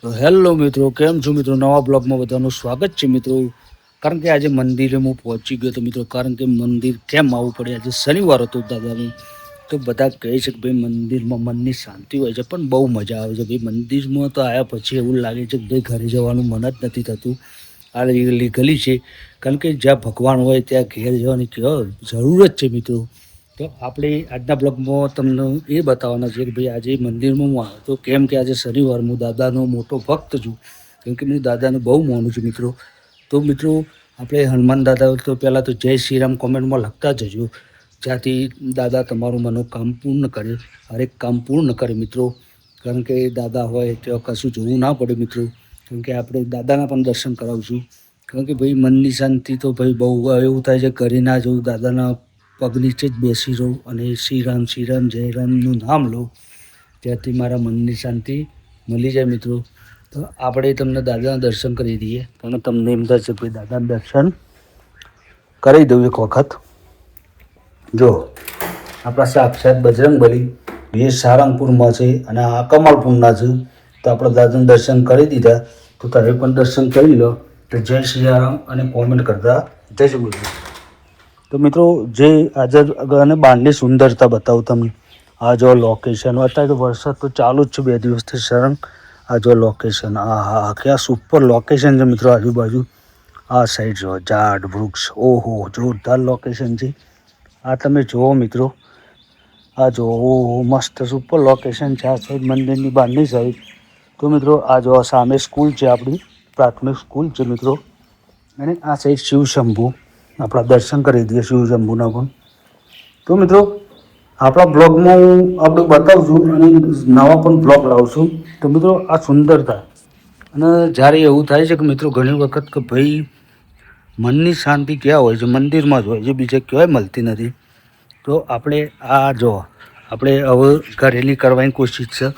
તો હેલો મિત્રો, કેમ છો મિત્રો? નવા બ્લોગમાં બધાનું સ્વાગત છે મિત્રો. કારણ કે આજે મંદિરે હું પહોંચી ગયો તો મિત્રો, કારણ કે મંદિર કેમ આવવું પડે, આજે શનિવાર હતો દાદાનું. તો બધા કહે છે કે ભાઈ મંદિરમાં મનની શાંતિ હોય છે, પણ બહુ મજા આવે છે ભાઈ. મંદિરમાં તો આવ્યા પછી એવું લાગે છે કે ભાઈ ઘરે જવાનું મન જ નથી થતું. આ ગલી છે, કારણ કે જ્યાં ભગવાન હોય ત્યાં ઘેર જવાની જરૂર જ છે મિત્રો. તો આપણે આજના બ્લોગમાં તમને એ બતાવવાના છે કે ભાઈ આજે મંદિરમાં હું આવ્યો તો કેમ કે આજે શનિવાર, હું દાદાનો મોટો ભક્ત છું, કેમ કે હું દાદાને બહુ માનું છું મિત્રો. તો મિત્રો આપણે હનુમાન દાદા તો પહેલાં તો જય શ્રી રામ કોમેન્ટમાં લખતા જજો, જ્યાંથી દાદા તમારું મનોકામ પૂર્ણ કરે, હરેક કામ પૂર્ણ કરે મિત્રો. કારણ કે દાદા હોય તો કશું જોવું ના પડે મિત્રો. કારણ કે આપણે દાદાના પણ દર્શન કરાવશું. કારણ કે ભાઈ મનની શાંતિ તો ભાઈ બહુ એવું થાય છે, ઘરે ના જવું, દાદાના પગ નીચે જ બેસી રહું અને શ્રી રામ જય રામનું નામ લઉં, ત્યાંથી મારા મનની શાંતિ મળી જાય મિત્રો. તો આપણે તમને દાદાના દર્શન કરી દઈએ. કારણ તમને એમ થશે ભાઈ દાદાના દર્શન કરી દઉં એક વખત. જો આપણા સાક્ષાત બજરંગબલી એ સારંગપુરમાં છે અને આ કમલપુરના છે. તો આપણે દાદાના દર્શન કરી દીધા, તો તમે પણ દર્શન કરી લો. તો જય શ્રી રામ અને કોમેન્ટ કરતા જય બોલો. તો મિત્રો જે આજે અને બહારની સુંદરતા બતાવું તમને. આ જો લોકેશન, અત્યારે તો વરસાદ તો ચાલુ જ છે 2 દિવસથી સરંગ. આ જો લોકેશન, આ હા ક્યાં સુપર લોકેશન છે મિત્રો. આજુબાજુ આ સાઈડ જો ઝાડ વૃક્ષ, ઓહો જોરદાર લોકેશન છે. આ તમે જુઓ મિત્રો, આ જો મસ્ત સુપર લોકેશન છે. આ સાઈડ મંદિરની બહારની સાઈડ. તો મિત્રો આ જો સામે સ્કૂલ છે, આપણી પ્રાથમિક સ્કૂલ છે મિત્રો. અને આ સાઈડ શિવ શંભુ, આપણા દર્શન કરી દઈએ શિવ શંભુના પણ. તો મિત્રો આપણા બ્લોગમાં હું આપણે બતાવશું અને નવા પણ બ્લોગ લાવશું. તો મિત્રો આ સુંદરતા, અને જ્યારે એવું થાય છે કે મિત્રો ઘણી વખત કે ભાઈ મનની શાંતિ ક્યાં હોય છે? મંદિરમાં જ હોય છે, બીજે ક્યાંય મળતી નથી. તો આપણે આ જો આપણે હવે ઘરેલી કરવાની કોશિશ છે,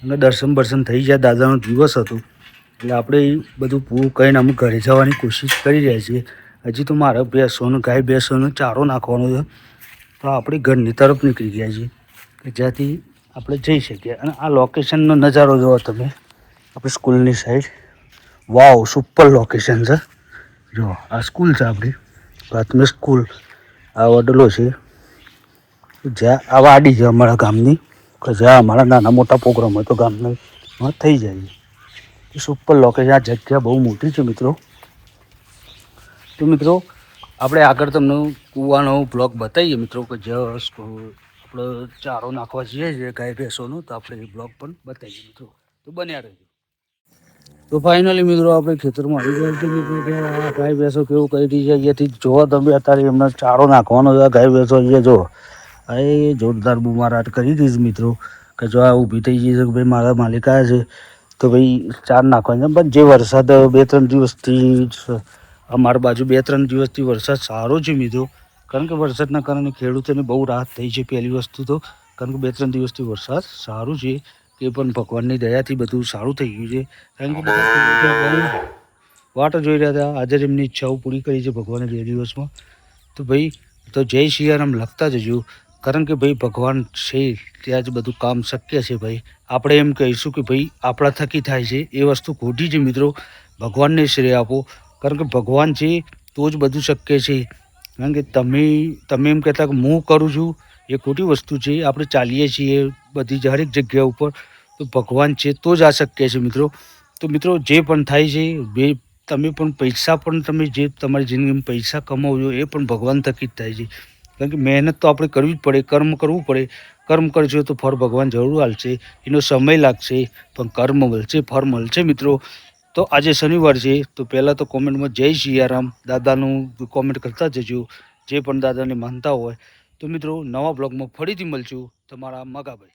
અને દર્શન થઈ જાય. દાદાનો દિવસ હતો એટલે આપણે બધું પૂરું કહીને અમે ઘરે જવાની કોશિશ કરી રહ્યા છીએ. હજી તો મારે ભેંસોનો ગાય ભેંસોનો ચારો નાખવાનો છે. તો આપણે ઘરની તરફ નીકળી ગયા છીએ કે જ્યાંથી આપણે જઈ શકીએ. અને આ લોકેશનનો નજારો જોવો તમે, આપણી સ્કૂલની સાઈડ. વાવ સુપર લોકેશન છે. જો આ સ્કૂલ છે આપણી પ્રાથમિક સ્કૂલ. આ વડલો છે, જ્યાં આ વાડી છે અમારા ગામની, કે જ્યાં અમારા નાના મોટા પ્રોગ્રામ હોય તો ગામમાં થઈ જાય. Super location. આ જગ્યા બહુ મોટી છે મિત્રો. તો મિત્રો આપણે આગળ તમને કૂવાનો બ્લોગ બતાવીએ મિત્રો, કે જ્યાં આપણે ચારો નાખવા જઈએ છીએ ગાય ભેંસોનો, તો આપણે એ બ્લોગ પણ બતાવીએ મિત્રો. તો બન્યા રહેજો. તો ફાઇનલી મિત્રો આપણે ખેતરમાં આવી ગયા છે મિત્રો, કે આ ગાય ભેંસો કેવું કરી રહી છે અહીંયાથી જોવા તમે. અત્યારે એમને ચારો નાખવાનો છે. ગાય ભેંસો અહીંયા જો એ જોરદાર બુમારાટ કરી દીધી મિત્રો, કે જો આ ઊભી થઈ ગઈ છે કે ભાઈ મારા માલિક આવ્યા છે તો ભાઈ ચાર નાખવાની. પણ જે વરસાદ 2-3 દિવસથી અમારી બાજુ 2-3 દિવસથી વરસાદ સારો છે મિત્રો. કારણ કે વરસાદના કારણે ખેડૂતોને બહુ રાહત થઈ છે પહેલી વસ્તુ તો. કારણ કે 2-3 દિવસથી વરસાદ સારું છે, એ પણ ભગવાનની દયાથી બધું સારું થઈ ગયું છે. કારણ કે બધા વાટ જોઈ રહ્યા હતા, આજે એમની ઈચ્છાઓ પૂરી કરી છે ભગવાને 2 દિવસમાં. તો ભાઈ તો જય સિયારામ લખતા જજો. કારણ કે ભાઈ ભગવાન છે ત્યાં જ બધું કામ શક્ય છે ભાઈ. આપણે એમ કહીશું કે ભાઈ આપણા થકી થાય છે, એ વસ્તુ ખોટી છે મિત્રો. ભગવાનને શ્રેય આપો. કારણ કે ભગવાન છે તો જ બધું શક્ય છે. કારણ કે તમે એમ કહેતા કે હું કરું છું, એ ખોટી વસ્તુ છે. આપણે ચાલીએ છીએ બધી જ હરેક જગ્યા ઉપર, તો ભગવાન છે તો જ આ શક્ય છે મિત્રો. તો મિત્રો જે પણ થાય છે, તમે પણ પૈસા પણ તમે જે તમારી જિંદગીમાં પૈસા કમાવો એ પણ ભગવાન થકી જ થાય છે. કારણ કે મહેનત તો આપણે કરવી જ પડે, કર્મ કરવું પડે. કર્મ કરજો તો ફળ ભગવાન જરૂર આપશે. એનો સમય લાગશે પણ કર્મ મળશે, ફળ મળશે મિત્રો. તો આજે શનિવાર છે, તો પહેલાં તો કોમેન્ટમાં જય સિયારામ દાદાનું કોમેન્ટ કરતા જજો, જે પણ દાદાને માનતા હોય. તો મિત્રો નવા બ્લોગમાં ફરીથી મળશું. તમારા મગાભાઈ.